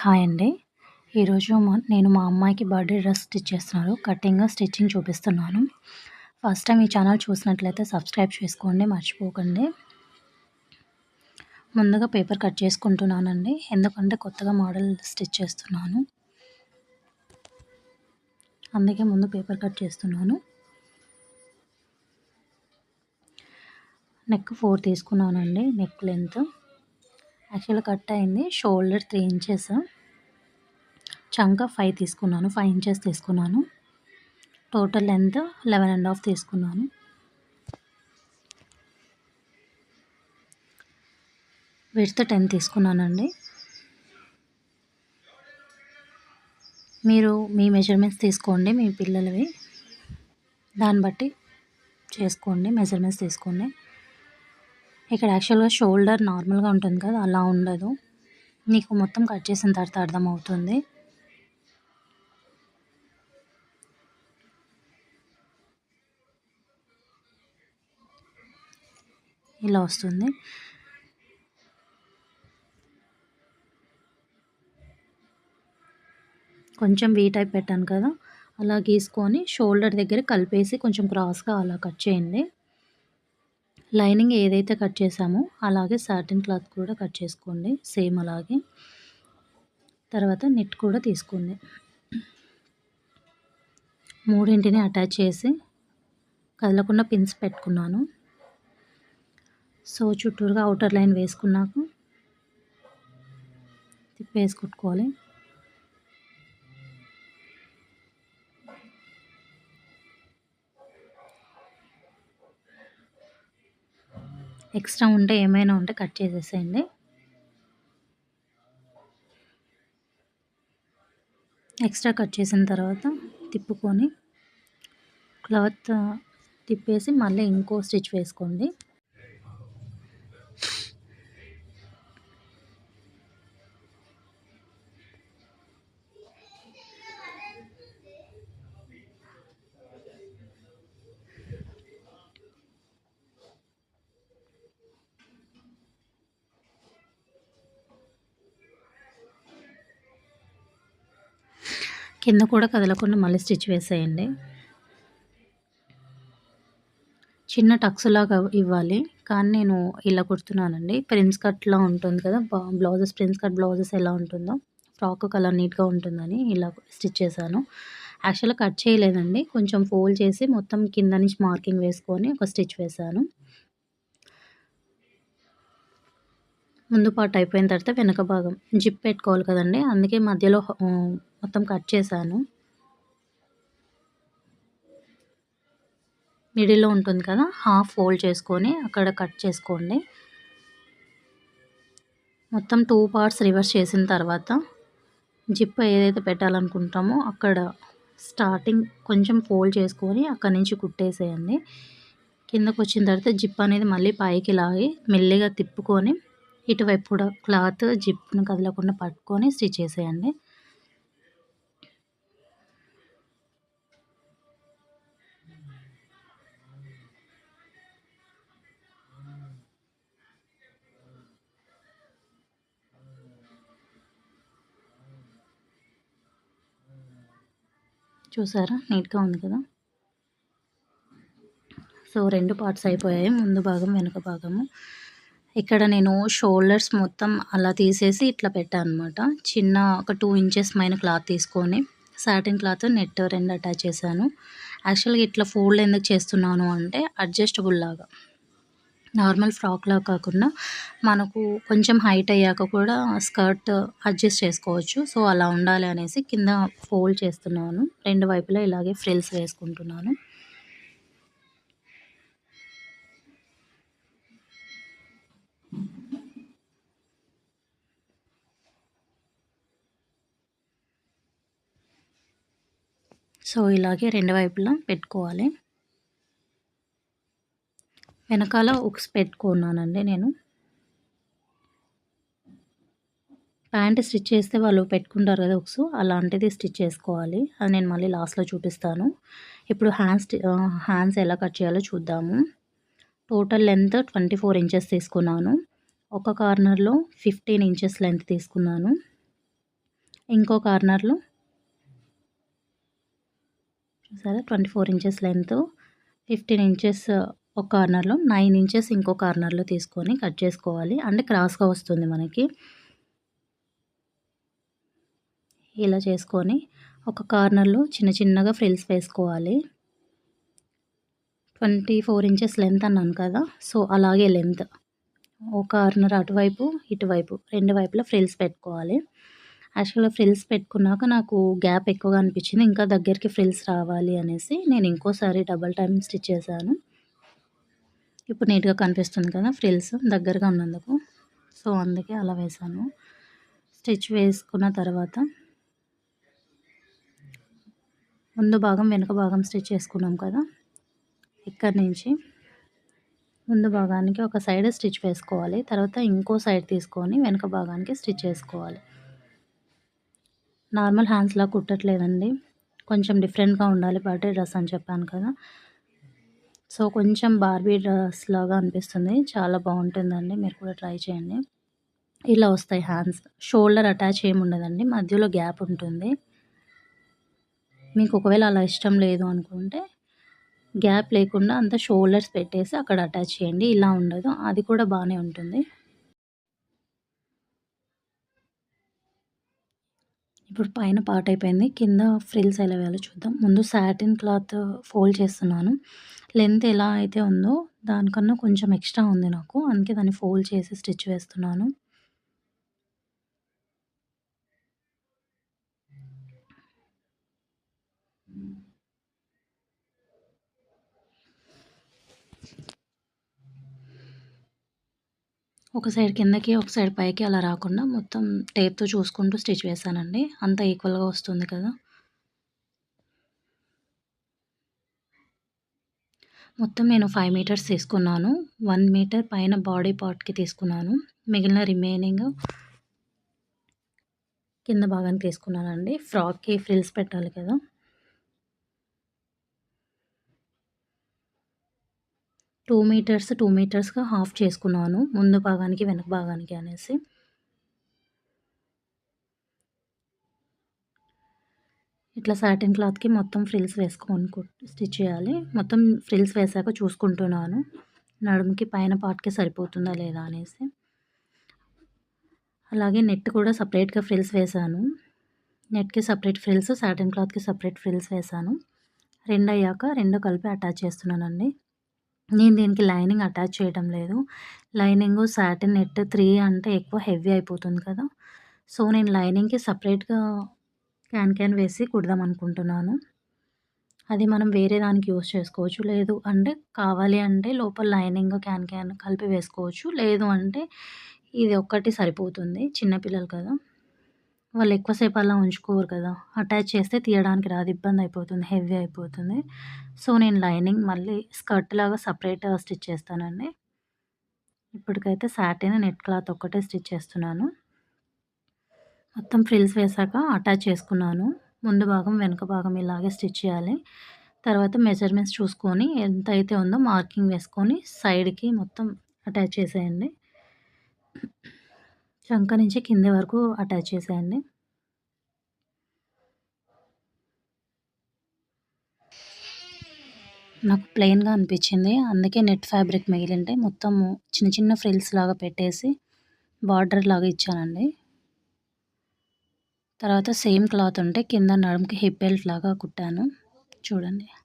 Hi అండి. ఈరోజు నేను మా అమ్మాయికి బర్త్‌డే డ్రెస్ స్టిచ్ చేస్తున్నాను. కటింగ్, స్టిచ్చింగ్ చూపిస్తున్నాను. ఫస్ట్ టైం ఈ ఛానల్ చూసినట్లయితే సబ్స్క్రైబ్ చేసుకోండి మర్చిపోకండి. ముందుగా పేపర్ కట్ చేసుకుంటున్నానండి. ఎందుకంటే కొత్తగా మోడల్ స్టిచ్ చేస్తున్నాను. అందుకే ముందు పేపర్ కట్ చేస్తున్నాను. నెక్ 4 తీసుకున్నానండి. నెక్ లెంత్ యాక్చువల్‌గా కట్ అయింది. షోల్డర్ 3 ఇంచెస్, చంక 5 తీసుకున్నాను. 5 ఇంచెస్ తీసుకున్నాను. టోటల్ లెంత్ 11.5 తీసుకున్నాను. విడ్త్ 10 తీసుకున్నానండి. మీరు మీ మెజర్మెంట్స్ తీసుకోండి, మీ పిల్లలవి. దాన్ని బట్టి చేసుకోండి, మెజర్మెంట్స్ తీసుకోండి. ఇక్కడ యాక్చువల్‌గా షోల్డర్ నార్మల్‌గా ఉంటుంది కదా, అలా ఉండదు. మీకు మొత్తం కట్ చేసిన తర్వాత అర్థమవుతుంది. ఇలా వస్తుంది. కొంచెం వీ టైప్ పెట్టాను కదా, అలా గీసుకొని షోల్డర్ దగ్గర కలిపేసి కొంచెం క్రాస్‌గా అలా కట్ చేయండి. లైనింగ్ ఏదైతే కట్ చేసామో అలాగే సాటిన్ క్లాత్ కూడా కట్ చేసుకోండి, సేమ్ అలాగే. తర్వాత నెట్ కూడా తీసుకోండి. మూడింటిని అటాచ్ చేసి కదలకుండా పిన్స్ పెట్టుకున్నాను. సో చుట్టూరుగా ఔటర్ లైన్ వేసుకున్నాక తిప్పేసి కుట్టుకోవాలి. ఎక్స్ట్రా ఉంటే ఏమైనా ఉంటే కట్ చేసేసేయండి. ఎక్స్ట్రా కట్ చేసిన తర్వాత తిప్పుకొని క్లాత్ తిప్పేసి మళ్ళీ ఇంకో స్టిచ్ వేసుకోండి. కింద కూడా కదలకుండా మళ్ళీ స్టిచ్ వేసేయండి. చిన్న టక్స్ లాగా ఇవ్వాలి, కానీ నేను ఇలా కుడుతున్నానండి. ప్రిన్స్ కట్లా ఉంటుంది కదా, బ్లౌజెస్ ప్రిన్స్ కట్ బ్లౌజెస్ ఎలా ఉంటుందో ఫ్రాక్ కలర్ నీట్గా ఉంటుందని ఇలా స్టిచ్ చేశాను. యాక్చువల్గా కట్ చేయలేదండి, కొంచెం ఫోల్డ్ చేసి మొత్తం కింద నుంచి మార్కింగ్ వేసుకొని ఒక స్టిచ్ వేశాను. ముందు పార్ట్ అయిపోయిన తర్వాత వెనక భాగం జిప్ పెట్టుకోవాలి కదండి, అందుకే మధ్యలో మొత్తం కట్ చేశాను. మిడిల్లో ఉంటుంది కదా, హాఫ్ ఫోల్డ్ చేసుకొని అక్కడ కట్ చేసుకోండి. మొత్తం 2 పార్ట్స్ రివర్స్ చేసిన తర్వాత జిప్ ఏదైతే పెట్టాలనుకుంటామో అక్కడ స్టార్టింగ్ కొంచెం ఫోల్డ్ చేసుకొని అక్కడి నుంచి కుట్టేసేయండి. కిందకు వచ్చిన తర్వాత జిప్ అనేది మళ్ళీ పైకి లాగి మెల్లిగా తిప్పుకొని ఇటువైపు కూడా క్లాత్ జిప్ను కదలకుండా పట్టుకొని స్టిచ్ చేసేయండి. చూసారా, నీట్గా ఉంది కదా. సో 2 పార్ట్స్ అయిపోయాయి, ముందు భాగం వెనుక భాగము. ఇక్కడ నేను షోల్డర్స్ మొత్తం అలా తీసేసి ఇట్లా పెట్టాను అనమాట. చిన్న ఒక 2 ఇంచెస్ పైన క్లాత్ తీసుకొని సాటిన్ క్లాత్ నెట్ 2 అటాచ్ చేశాను. యాక్చువల్గా ఇట్లా ఫోల్డ్ ఎందుకు చేస్తున్నాను అంటే అడ్జస్టబుల్ లాగా, నార్మల్ ఫ్రాక్లా కాకుండా మనకు కొంచెం హైట్ అయ్యాక కూడా స్కర్ట్ అడ్జస్ట్ చేసుకోవచ్చు. సో అలా ఉండాలి అనేసి కింద ఫోల్డ్ చేస్తున్నాను. 2 వైపులా ఇలాగే ఫ్రిల్స్ వేసుకుంటున్నాను. సో ఇలాగే 2 వైపులా పెట్టుకోవాలి. వెనకాల ఉక్స్ పెట్టుకున్నానండి నేను. ప్యాంట్ స్టిచ్ చేస్తే వాళ్ళు పెట్టుకుంటారు కదా ఉక్స్, అలాంటిది స్టిచ్ చేసుకోవాలి. అది నేను మళ్ళీ లాస్ట్లో చూపిస్తాను. ఇప్పుడు హ్యాండ్స్ ఎలా కట్ చేయాలో చూద్దాము. టోటల్ లెంత్ 24 ఇంచెస్ తీసుకున్నాను. ఒక కార్నర్లో 15 ఇంచెస్ లెంత్ తీసుకున్నాను. ఇంకో కార్నర్‌లో చూసారా 24 ఇంచెస్ లెంత్, 15 ఇంచెస్ ఒక కార్నర్‌లో, 9 ఇంచెస్ ఇంకో కార్నర్‌లో తీసుకొని కట్ చేసుకోవాలి. అంటే క్రాస్‌గా వస్తుంది మనకి. ఇలా చేసుకొని ఒక కార్నర్‌లో చిన్న చిన్నగా ఫ్రిల్స్ వేసుకోవాలి. 24 ఇంచెస్ లెంత్ అన్నాను కదా! సో, అలాగే లెంత్. ఓ కార్నర్ అటువైపు, ఇటువైపు 2 వైపులా ఫ్రిల్స్ పెట్టుకోవాలి. యాక్చువల్‌గా ఫ్రిల్స్ పెట్టుకున్నాక నాకు గ్యాప్ ఎక్కువగా అనిపించింది. ఇంకా దగ్గరికి ఫ్రిల్స్ రావాలి అనేసి నేను ఇంకోసారి డబుల్ టైమ్ స్టిచ్ చేశాను. ఇప్పుడు నీట్‌గా కనిపిస్తుంది కదా! ఫ్రిల్స్ దగ్గరగా ఉన్నందుకు. సో, అందుకే అలా వేశాను. స్టిచ్ వేసుకున్న తర్వాత ముందు భాగం, వెనుక భాగం స్టిచ్ చేసుకున్నాం కదా! ఇక్కడి నుంచి ముందు భాగానికి ఒక సైడ్ స్టిచ్ వేసుకోవాలి. తర్వాత ఇంకో సైడ్ తీసుకొని వెనుక భాగానికి స్టిచ్ చేసుకోవాలి. నార్మల్ హ్యాండ్స్‌లా కుట్టట్లేదండి. కొంచెం డిఫరెంట్‌గా ఉండాలి పార్టీ డ్రెస్ అని చెప్పాను కదా! సో, కొంచెం బార్బీ డ్రెస్‌లాగా అనిపిస్తుంది. చాలా బావుంటుందండి. మీరు కూడా ట్రై చేయండి. ఇలా వస్తాయి హ్యాండ్స్. షోల్డర్ అటాచ్ ఏమి ఉండదండి. మధ్యలో గ్యాప్ ఉంటుంది. మీకు ఒకవేళ అలా ఇష్టం లేదు అనుకుంటే గ్యాప్ లేకుండా అంతా షోల్డర్స్ పెట్టేసి అక్కడ అటాచ్ చేయండి. ఇలా ఉండదు. అది కూడా బానే ఉంటుంది. ఇప్పుడు పైన పార్ట్ అయిపోయింది. కింద ఫ్రిల్స్ ఎలా వేయాలో చూద్దాం. ముందు సాటిన్ క్లాత్ ఫోల్డ్ చేస్తున్నాను. లెంత్ ఎలా అయితే ఉందో దానికన్నా కొంచెం ఎక్స్ట్రా ఉంది నాకు. అందుకే దాన్ని ఫోల్డ్ చేసి స్టిచ్ వేస్తున్నాను. ఒక సైడ్ కిందకి, ఒక సైడ్ పైకి అలా రాకుండా మొత్తం టేప్‌తో చూసుకుంటూ స్టిచ్ వేశానండి. అంతా ఈక్వల్‌గా వస్తుంది కదా! మొత్తం నేను 5 మీటర్స్ తీసుకున్నాను. 1 మీటర్ పైన బాడీ పార్ట్‌కి తీసుకున్నాను. మిగిలిన రిమైనింగ్ కింద భాగానికి తీసుకున్నానండి. ఫ్రాక్‌కి ఫ్రిల్స్ పెట్టాలి కదా! 2 మీటర్స్, 2 మీటర్స్‌గా హాఫ్ చేసుకున్నాను. ముందు భాగానికి, వెనక భాగానికి అనేసి. ఇట్లా సాటిన్ క్లాత్‌కి మొత్తం ఫ్రిల్స్ వేసుకొని స్టిచ్ చేయాలి. మొత్తం ఫ్రిల్స్ వేశాక చూసుకుంటున్నాను. నడుముకి పైన పార్ట్‌కి సరిపోతుందా లేదా అనేసి. అలాగే నెట్ కూడా సెపరేట్‌గా ఫ్రిల్స్ వేశాను. నెట్‌కి సెపరేట్ ఫ్రిల్స్, సాటిన్ క్లాత్‌కి సెపరేట్ ఫ్రిల్స్ వేశాను. 2 అయ్యాక 2 కలిపి అటాచ్ చేస్తున్నానండి. నేను దీనికి లైనింగ్ అటాచ్ చేయడం లేదు. లైనింగు, సాటిన్ నెట్ 3 అంటే ఎక్కువ హెవీ అయిపోతుంది కదా! సో, నేను లైనింగ్‌కి సెపరేట్‌గా క్యాన్ వేసి కుడదాం అనుకుంటున్నాను. అది మనం వేరే దానికి యూజ్ చేసుకోవచ్చు. లేదు అంటే కావాలి అంటే లోపల లైనింగ్, క్యాన్ కలిపి వేసుకోవచ్చు. లేదు అంటే ఇది ఒక్కటి సరిపోతుంది. చిన్న పిల్లలు కదా! వాళ్ళు ఎక్కువ సేపు అలా ఉంచుకోరు కదా! అటాచ్ చేస్తే తీయడానికి రాదు. ఇబ్బందయిపోతుంది. హెవీ అయిపోతుంది. సో, నేను లైనింగ్ మళ్ళీ స్కర్ట్‌లాగా సెపరేట్ స్టిచ్ చేస్తానండి. ఇప్పటికైతే సాటిన్, నెట్ క్లాత్ ఒక్కటే స్టిచ్ చేస్తున్నాను. మొత్తం ఫ్రిల్స్ వేశాక అటాచ్ చేసుకున్నాను. ముందు భాగం, వెనుక భాగం ఇలాగే స్టిచ్ చేయాలి. తర్వాత మెజర్‌మెంట్స్ చూసుకొని ఎంతైతే ఉందో మార్కింగ్ వేసుకొని సైడ్‌కి మొత్తం అటాచ్ చేసేయండి. చంక నుంచి కింది వరకు అటాచ్ చేసేయండి. నాకు ప్లెయిన్‌గా అనిపించింది. అందుకే నెట్ ఫ్యాబ్రిక్ మిగిలింటే మొత్తము చిన్న చిన్న ఫ్రిల్స్ లాగా పెట్టేసి బార్డర్ లాగా ఇచ్చానండి. తర్వాత సేమ్ క్లాత్ ఉంటే కింద నడుముకి హిప్ బెల్ట్ లాగా కుట్టాను. చూడండి.